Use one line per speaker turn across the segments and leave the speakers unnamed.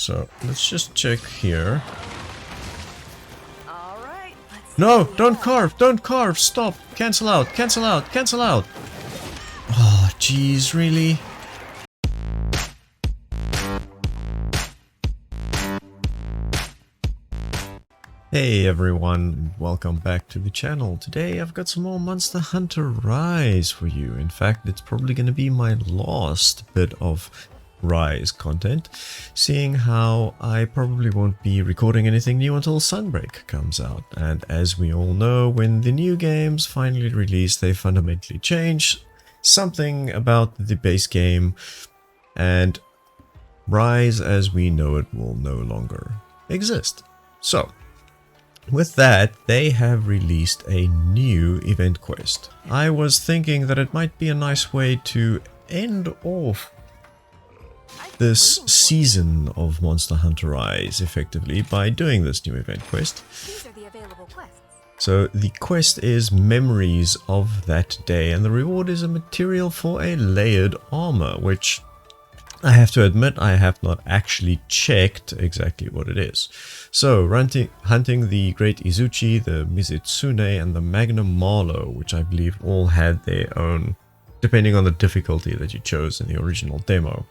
So let's just check here.
All right.
No, don't carve, don't carve, stop, cancel out, cancel out, cancel out. Oh, jeez, really? Hey everyone, welcome back to the channel. Today I've got some more Monster Hunter Rise for you. In fact, it's probably going to be my last bit of Rise content, seeing how I probably won't be recording anything new until Sunbreak comes out. And as we all know, when the new games finally release, they fundamentally change something about the base game, and Rise as we know it will no longer exist. So, with that, they have released a new event quest. I was thinking that it might be a nice way to end off this season of Monster Hunter Rise effectively by doing this new event quest.
These are the available quests.
So the quest is Memories of That Day, and the reward is a material for a layered armor, which I have to admit I have not actually checked exactly what it is. So, hunting the Great Izuchi, the Mizutsune, and the magnamalo, which I believe all had their own, depending on the difficulty that you chose in the original demo,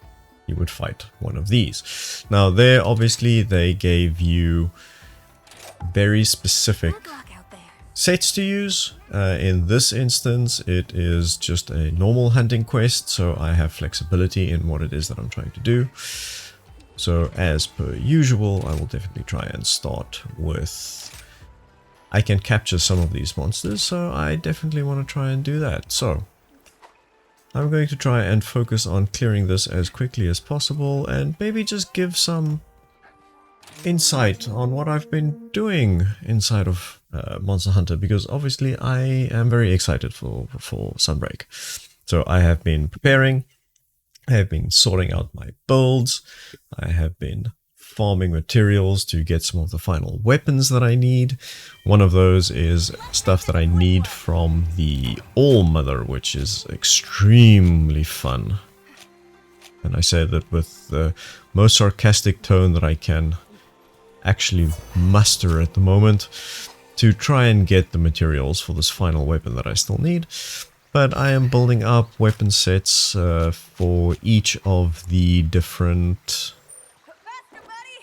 you would fight one of these. Now there, obviously, they gave you very specific sets to use. In this instance, it is just a normal hunting quest, so I have flexibility in what it is that I'm trying to do. So as per usual, I will definitely try and start with... I can capture some of these monsters, so I definitely want to try and do that. So I'm going to try and focus on clearing this as quickly as possible, and maybe just give some insight on what I've been doing inside of Monster Hunter, because obviously I am very excited for Sunbreak. So I have been preparing, I have been sorting out my builds, I have been farming materials to get some of the final weapons that I need. One of those is stuff that I need from the All-Mother, which is extremely fun. And I say that with the most sarcastic tone that I can actually muster at the moment, to try and get the materials for this final weapon that I still need. But I am building up weapon sets for each of the different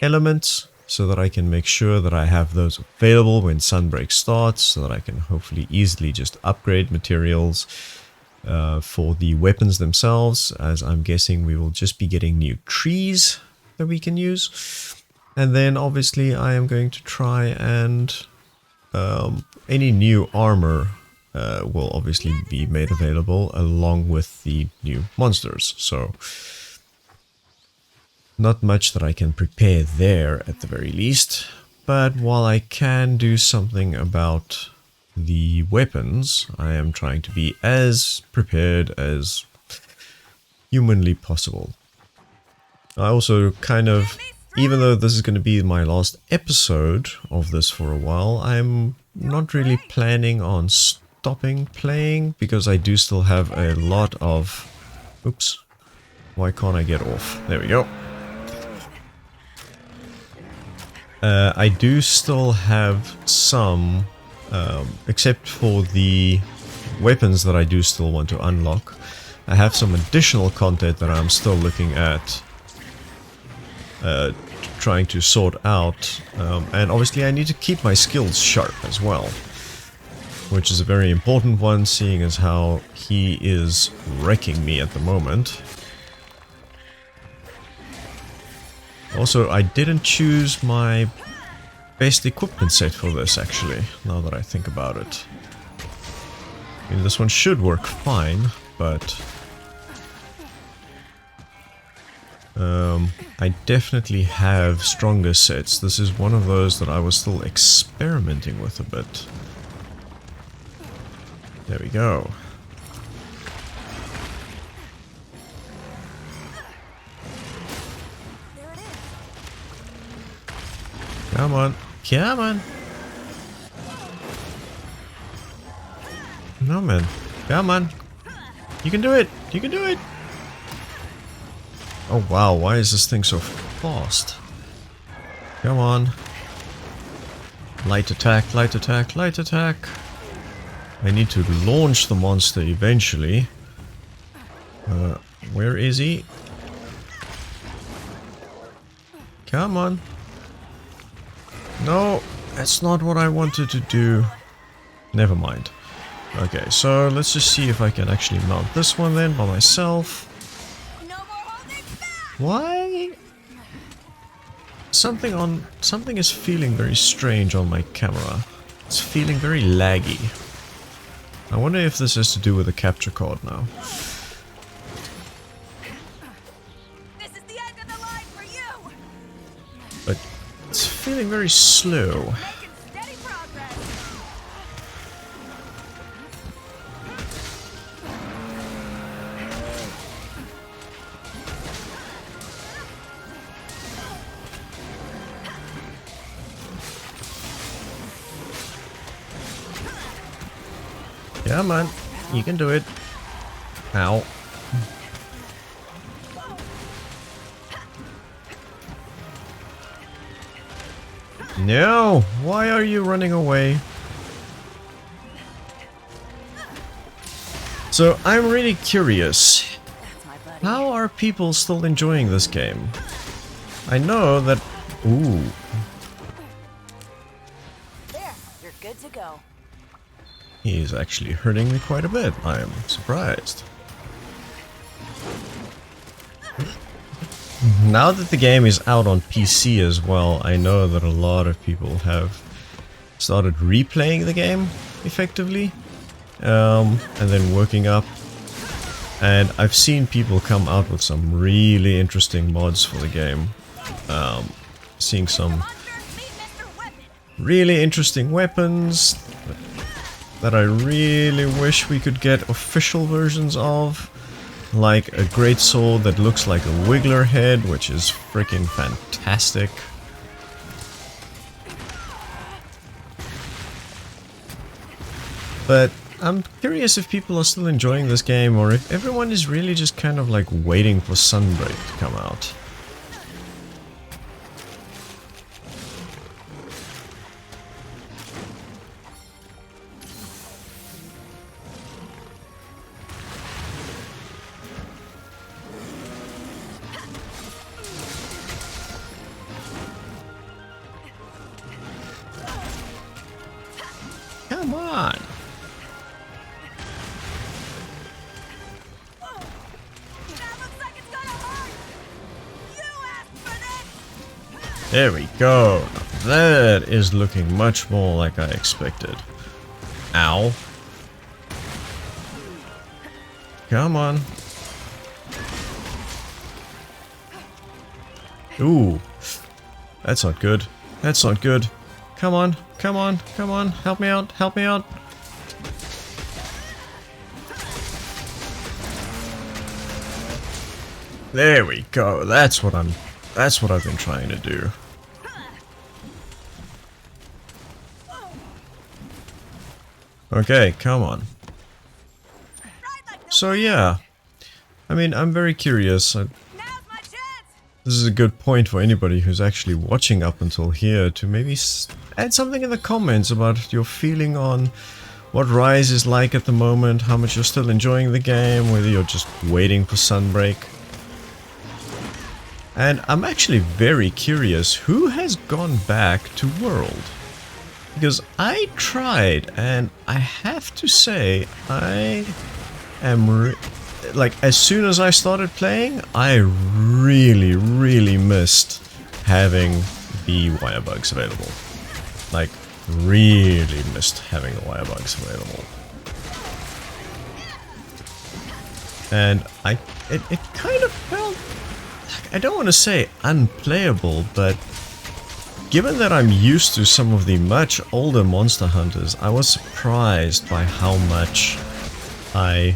elements, so that I can make sure that I have those available when Sunbreak starts, so that I can hopefully easily just upgrade materials for the weapons themselves, as I'm guessing we will just be getting new trees that we can use. And then obviously I am going to try and any new armor will obviously be made available along with the new monsters. So not much that I can prepare there at the very least. But while I can do something about the weapons, I am trying to be as prepared as humanly possible. I also kind of... Even though this is going to be my last episode of this for a while, I'm not really planning on stopping playing, because I do still have a lot of... Oops. Why can't I get off? There we go. I do still have some, except for the weapons that I do still want to unlock. I have some additional content that I'm still looking at, trying to sort out, and obviously I need to keep my skills sharp as well, which is a very important one, seeing as how he is wrecking me at the moment. Also, I didn't choose my best equipment set for this, actually, now that I think about it. I mean, this one should work fine, but I definitely have stronger sets. This is one of those that I was still experimenting with a bit. There we go. Come on, come on. No, man. Come on. You can do it. You can do it. Oh wow, why is this thing so fast? Come on. Light attack, light attack, light attack. I need to launch the monster eventually. Where is he? Come on. No, that's not what I wanted to do. Never mind. Okay, so let's just see if I can actually mount this one then by myself. Why? Something is feeling very strange on my camera. It's feeling very laggy. I wonder if this has to do with the capture card now.
This is the end of the line for you.
But it's feeling very slow.
Making steady progress.
Yeah, man, you can do it. Ow. No! Why are you running away? So, I'm really curious.
That's my buddy.
How are people still enjoying this game? I know that... Ooh.
There, you're good to go.
He's actually hurting me quite a bit. I am surprised. Now that the game is out on PC as well, I know that a lot of people have started replaying the game, effectively, and then working up. And I've seen people come out with some really interesting mods for the game. Seeing some really interesting weapons that I really wish we could get official versions of. Like a great sword that looks like a wiggler head, which is freaking fantastic. But I'm curious if people are still enjoying this game or if everyone is really just kind of like waiting for Sunbreak to come out. Come on!
That looks like it's gonna hurt. You asked for this.
There we go. That is looking much more like I expected. Ow. Come on. Ooh. That's not good. That's not good. Come on. Come on. Come on. Help me out. Help me out. There we go. That's what I've been trying to do. Okay, come on. So yeah. I mean, I'm very curious.
Now's my chance.
This is a good point for anybody who's actually watching up until here to maybe add something in the comments about your feeling on what Rise is like at the moment, how much you're still enjoying the game, whether you're just waiting for Sunbreak. And I'm actually very curious who has gone back to World. Because I tried, and I have to say, I am like, as soon as I started playing, I really missed having the wire bugs available. Like, really missed having the wire bugs available. And it kind of felt, I don't want to say unplayable, but given that I'm used to some of the much older Monster Hunters, I was surprised by how much I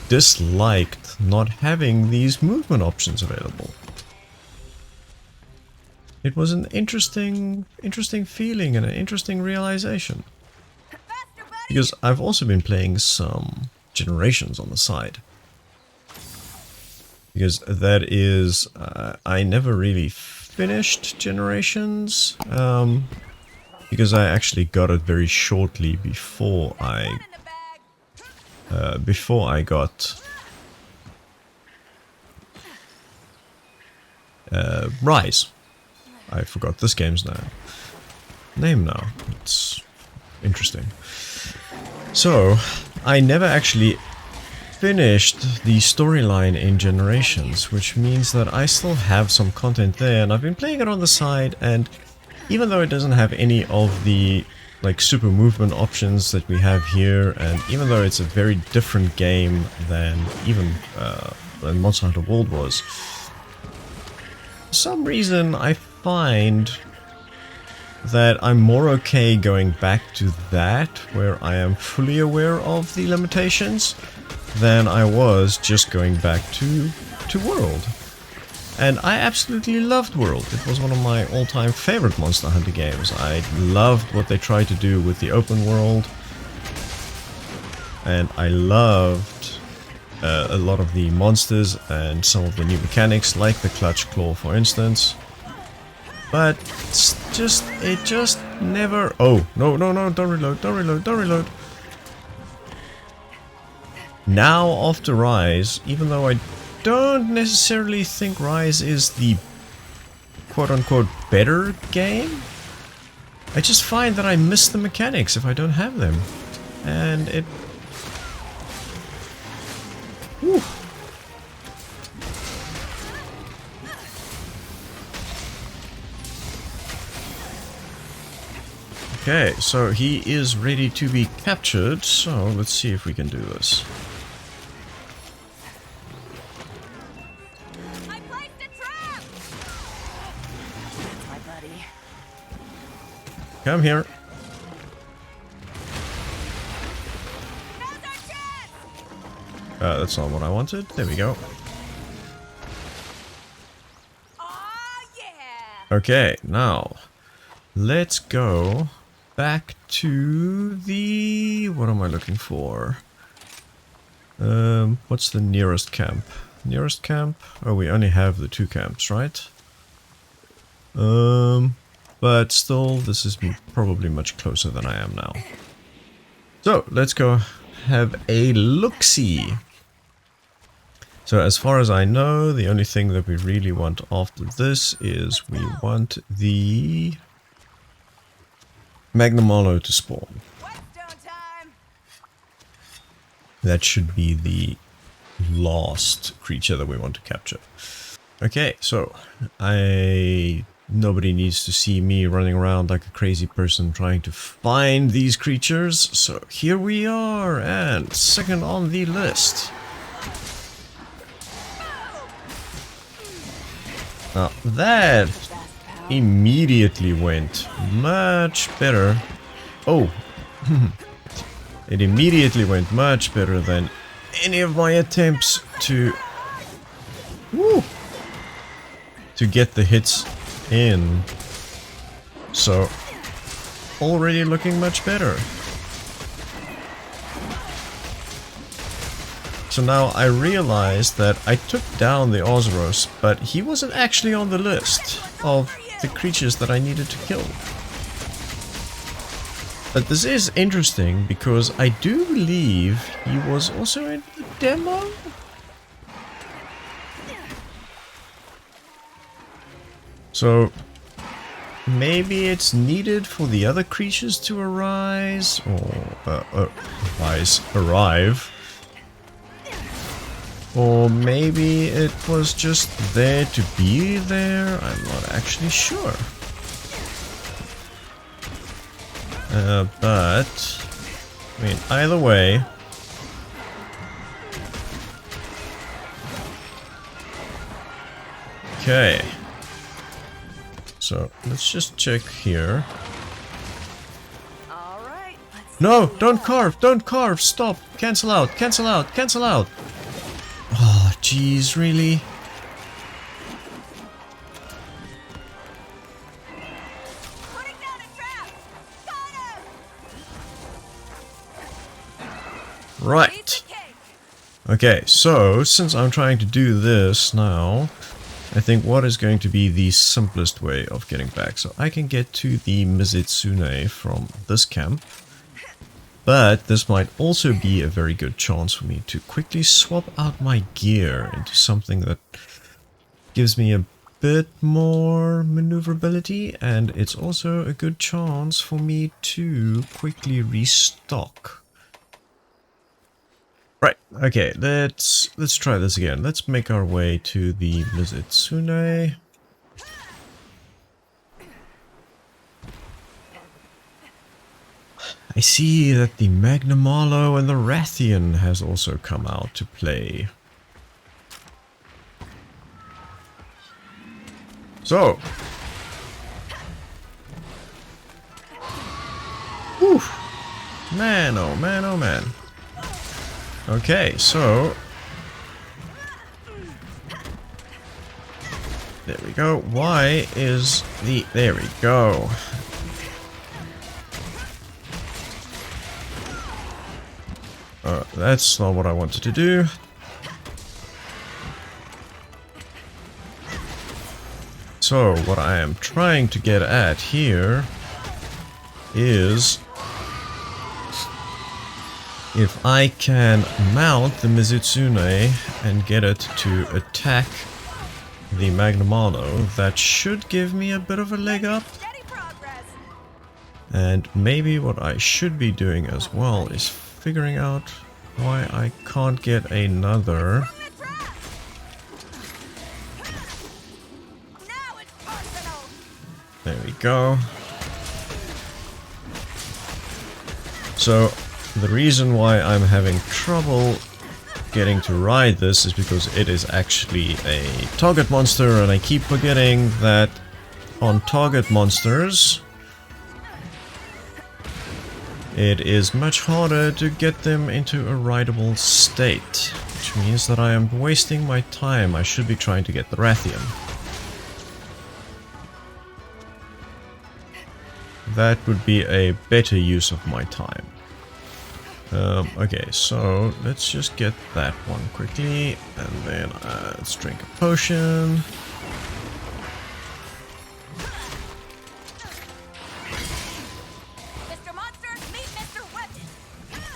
disliked not having these movement options available. It was an interesting feeling and an interesting realization. Because I've also been playing some Generations on the side. Because that is, I never really finished Generations, because I actually got it very shortly before I got Rise. I forgot this game's name now. It's interesting. So I never actually finished the storyline in Generations, which means that I still have some content there, and I've been playing it on the side, and even though it doesn't have any of the like super movement options that we have here, and even though it's a very different game than even than Monster Hunter World was, for some reason I find that I'm more okay going back to that, where I am fully aware of the limitations, than I was just going back to World. And I absolutely loved World. It was one of my all-time favorite Monster Hunter games. I loved what they tried to do with the open world, and I loved a lot of the monsters and some of the new mechanics, like the clutch claw, for instance. But it just never... Oh, no, don't reload. Now, after Rise, even though I don't necessarily think Rise is the quote-unquote better game, I just find that I miss the mechanics if I don't have them. And it... Whew. Okay, so he is ready to be captured, so let's see if we can do this.
I placed a trap! That's my buddy.
Come here.
Now's our chance!
That's not what I wanted. There we go.
Aw, yeah!
Okay, now let's go back to the... What am I looking for? What's the nearest camp? Nearest camp? Oh, we only have the 2 camps, right? But still, this is probably much closer than I am now. So, let's go have a look-see. So, as far as I know, the only thing that we really want after this is we want the magnamalo to spawn.
Whetstone time!
That should be the last creature that we want to capture. Okay, so nobody needs to see me running around like a crazy person trying to find these creatures. So here we are, and second on the list. Now that immediately went much better. Oh, it immediately went much better than any of my attempts to get the hits in. So, already looking much better. So now I realized that I took down the Ozeros, but he wasn't actually on the list of the creatures that I needed to kill. But this is interesting because I do believe he was also in the demo. So maybe it's needed for the other creatures to arise, or arrive. Or maybe it was just there to be there. I'm not actually sure. But I mean, either way. Okay. So let's just check here.
All right, let's
No, don't carve, stop, cancel out. Oh, jeez, really?
putting down a trap! Got him!
Right.
Piece of cake!
Okay, so since I'm trying to do this now, I think what is going to be the simplest way of getting back. So I can get to the mizutsune from this camp. But this might also be a very good chance for me to quickly swap out my gear into something that gives me a bit more maneuverability, and it's also a good chance for me to quickly restock. Right, okay, let's try this again. Let's make our way to the mizutsune. I see that the magnamalo and the Rathian has also come out to play. So. Whew. Man, oh man, oh man. Okay, so. There we go. Why is the... There we go. That's not what I wanted to do. So, what I am trying to get at here is if I can mount the mizutsune and get it to attack the magnamalo, that should give me a bit of a leg up. And maybe what I should be doing as well is figuring out why I can't get another. There we go. So the reason why I'm having trouble getting to ride this is because it is actually a target monster, and I keep forgetting that on target monsters it is much harder to get them into a rideable state, which means that I am wasting my time. I should be trying to get the Rathian. That would be a better use of my time. Okay, so let's just get that one quickly, and then let's drink a potion.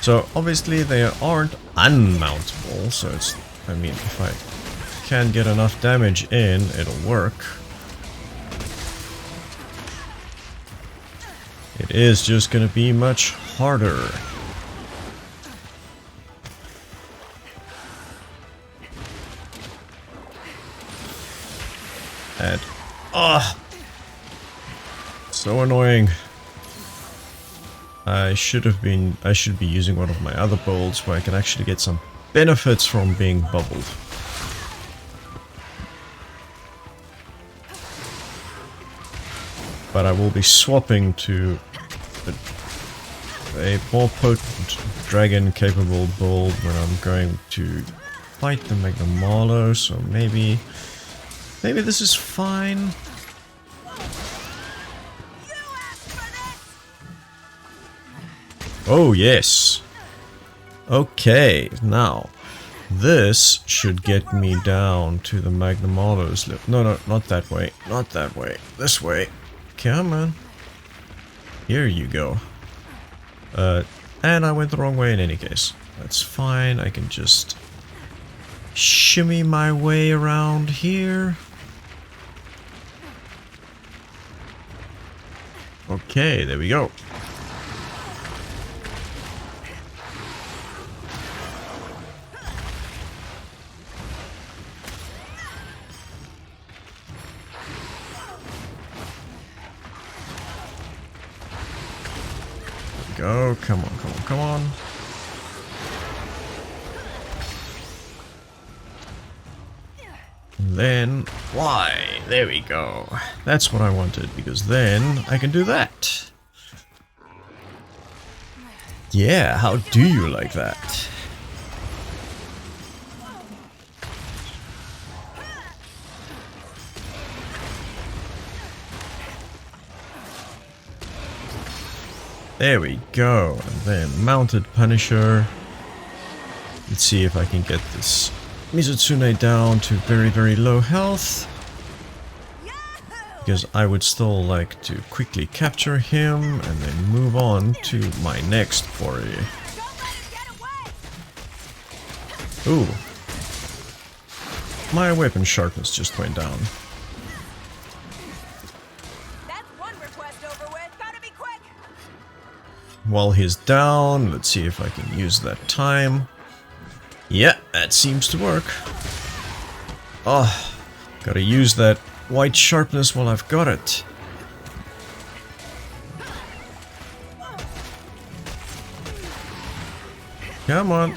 So obviously they aren't unmountable, so it's, I mean, if I can get enough damage in, it'll work. It is just gonna be much harder. And, so annoying. I should be using one of my other bolts where I can actually get some benefits from being bubbled. But I will be swapping to a more potent dragon capable build when I'm going to fight the magnamalo, so maybe this is fine. Oh, yes. Okay, now, this should get me down to the magnamalo's level. No, not that way. Not that way. This way. Come on. Here you go. And I went the wrong way in any case. That's fine. I can just shimmy my way around here. Okay, there we go. Go, come on, come on, come on. And then, why? There we go. That's what I wanted, because then I can do that. Yeah, how do you like that? There we go, and then mounted Punisher. Let's see if I can get this mizutsune down to very, very low health. because I would still like to quickly capture him and then move on to my next foray.
Don't let him get away!
Ooh. My weapon sharpness just went down.
That's one request over with. Gotta be quick!
While he's down, let's see if I can use that time. Yeah, that seems to work. Oh, gotta use that white sharpness while I've got it. Come on.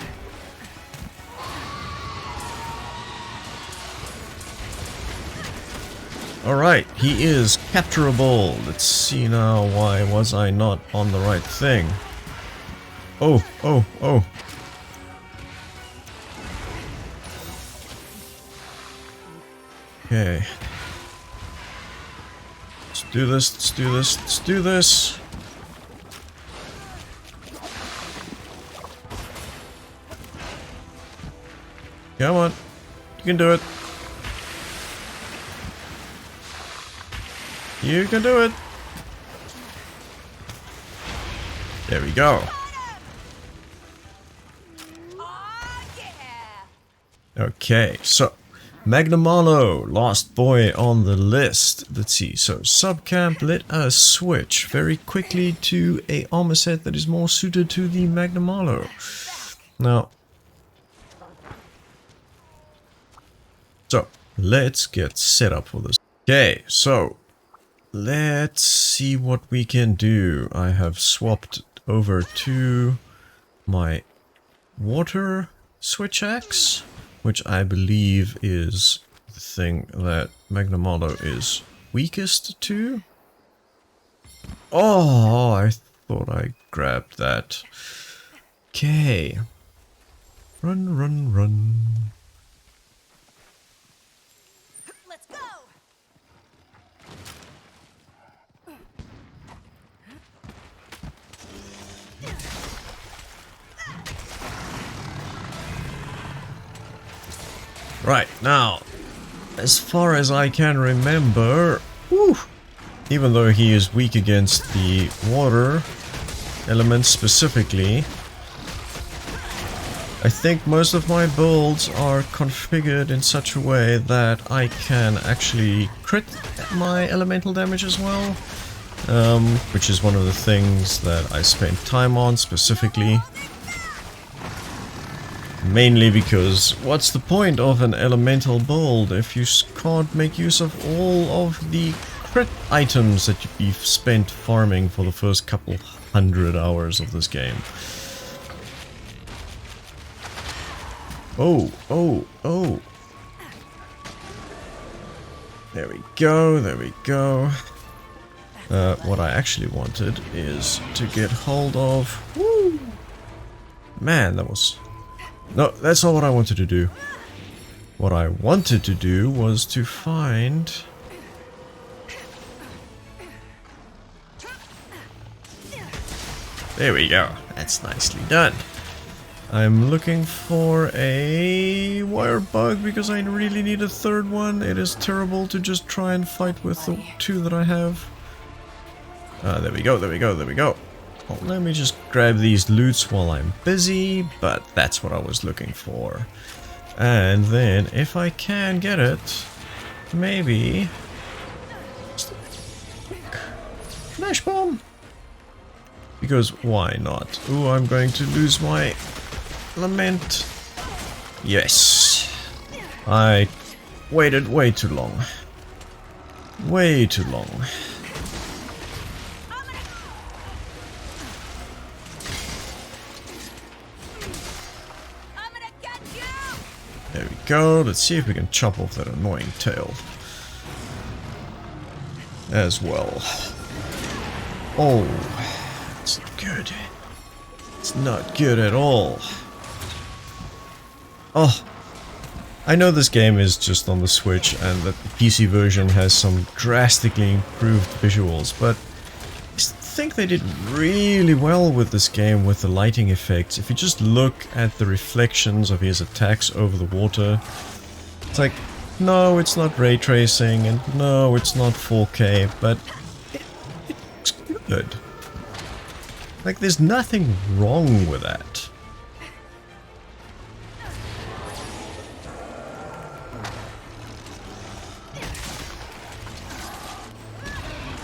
Alright, he is capturable. Let's see now, why was I not on the right thing? Oh, oh, oh. Okay. Let's do this, let's do this, let's do this. Come on. You can do it. You can do it. There we go.
Aw, yeah!
Okay, so magnamalo, last boy on the list. Let's see, so subcamp, let us switch very quickly to a armor set that is more suited to the magnamalo. Now, so let's get set up for this. Okay, so let's see what we can do. I have swapped over to my water switch axe, which I believe is the thing that magnamalo is weakest to. Oh, I thought I grabbed that. Okay. Run, run, run.
Let's go!
Right, now, as far as I can remember, whew, even though he is weak against the water elements specifically, I think most of my builds are configured in such a way that I can actually crit my elemental damage as well, which is one of the things that I spent time on specifically. Mainly because what's the point of an elemental build if you can't make use of all of the crit items that you've spent farming for the first couple 100 hours of this game? Oh, oh, oh. There we go, there we go. What I actually wanted is to get hold of... Woo! Man, that was... No, that's not what I wanted to do. What I wanted to do was to find... There we go. That's nicely done. I'm looking for a wire bug because I really need a third one. It is terrible to just try and fight with the two that I have. There we go, there we go, there we go. Well, let me just grab these loots while I'm busy, but that's what I was looking for. And then, if I can get it, maybe... Flash bomb! Because why not? Ooh, I'm going to lose my lament. Yes. I waited way too long. Way too long. There we go. Let's see if we can chop off that annoying tail as well. Oh, it's not good. It's not good at all. Oh, I know this game is just on the Switch and that the PC version has some drastically improved visuals, but I think they did really well with this game with the lighting effects. If you just look at the reflections of his attacks over the water, it's like no, it's not ray tracing, and no, it's not 4K, but it's good. Like, there's nothing wrong with that.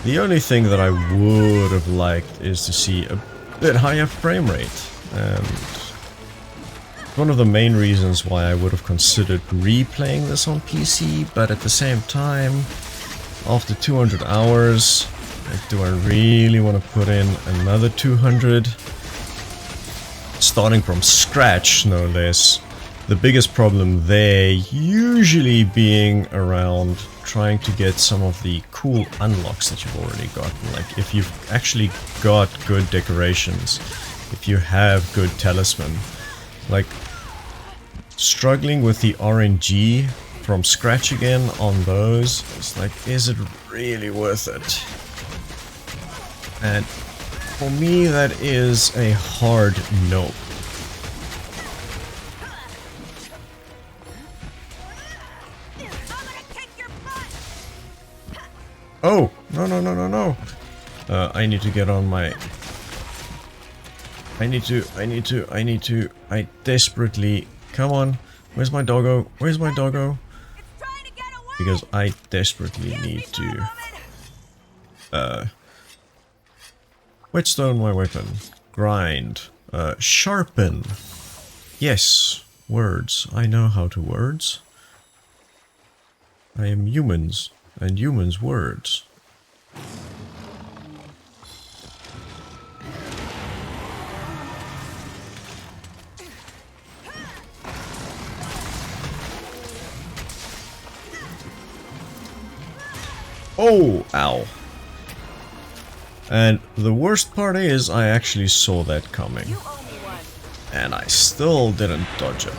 The only thing that I would have liked is to see a bit higher frame rate, and one of the main reasons why I would have considered replaying this on PC, but at the same time, after 200 hours, like, do I really want to put in another 200? Starting from scratch, no less. The biggest problem there usually being around trying to get some of the cool unlocks that you've already gotten. Like, if you've actually got good decorations, if you have good talisman, like, struggling with the RNG from scratch again on those, it's like, is it really worth it? And for me, that is a hard no. Oh, no, no, no, no, no. I need to get on my... I desperately... Come on. Where's my doggo? Where's my doggo? Because I desperately need to... whetstone my weapon. Grind. Sharpen. Yes. Words. I know how to words. I am humans. And humans' words. Oh, ow. And the worst part is I actually saw that coming. And I still didn't dodge it.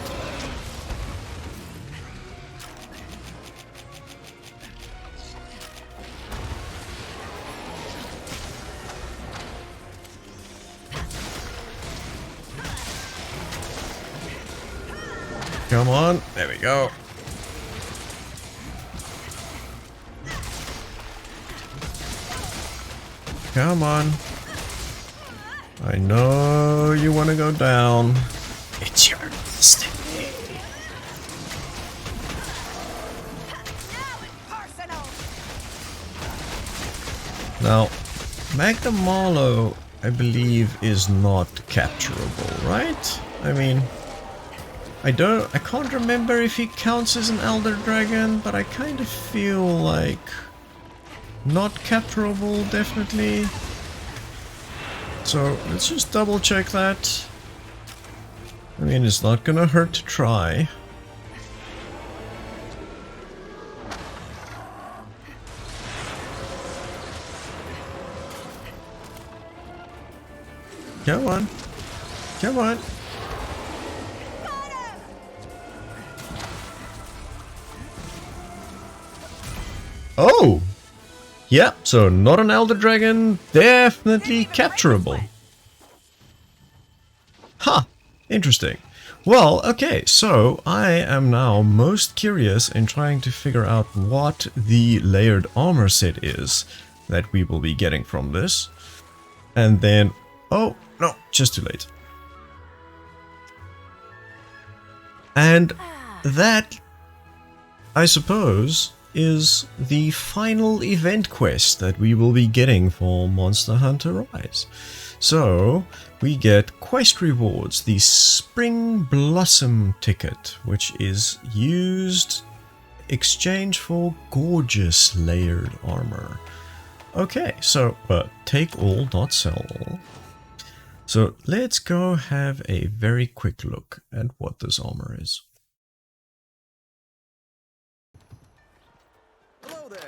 Come on, there we go. Come on. I know you want to go down. It's your destiny. Now, magnamalo, I believe, is not capturable, right? I mean, I can't remember if he counts as an elder dragon, but I kind of feel like not capturable, definitely. So let's just double check that. I mean, it's not gonna hurt to try. Come on. Come on. Oh! Yeah, so not an Elder Dragon, definitely capturable. Huh, interesting. Well, okay, so I am now most curious in trying to figure out what the layered armor set is that we will be getting from this. And then, oh, no, just too late. And that, I suppose, is the final event quest that we will be getting for Monster Hunter Rise. So, we get quest rewards, the Spring Blossom ticket, which is used exchange for gorgeous layered armor. Okay, so, take all, not sell all. So, let's go have a very quick look at what this armor is.
Hello there.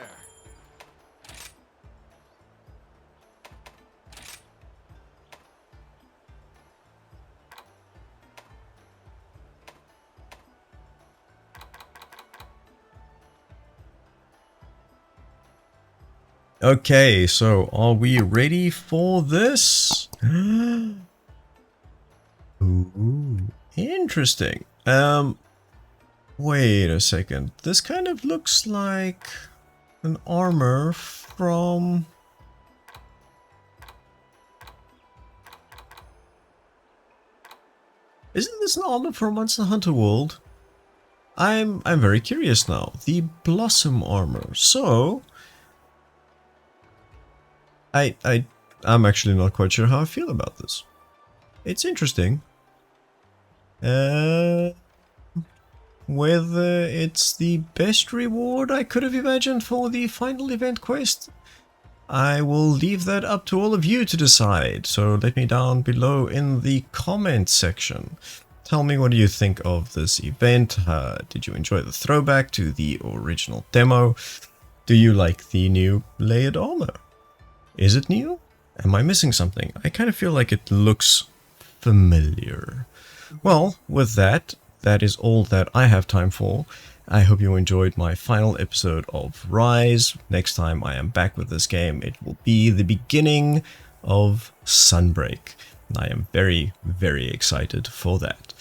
Okay, so are we ready for this? Ooh, interesting. Wait a second. This kind of looks like an armor from... Isn't this an armor from Monster Hunter World? I'm very curious now. The Blossom armor. So I'm actually not quite sure how I feel about this. It's interesting. Whether it's the best reward I could have imagined for the final event quest, I will leave that up to all of you to decide. So let me down below in the comment section. Tell me, what do you think of this event? Did you enjoy the throwback to the original demo? Do you like the new layered armor? Is it new? Am I missing something? I kind of feel like it looks familiar. Well, with that, that is all that I have time for. I hope you enjoyed my final episode of Rise. Next time I am back with this game, it will be the beginning of Sunbreak. I am very, very excited for that.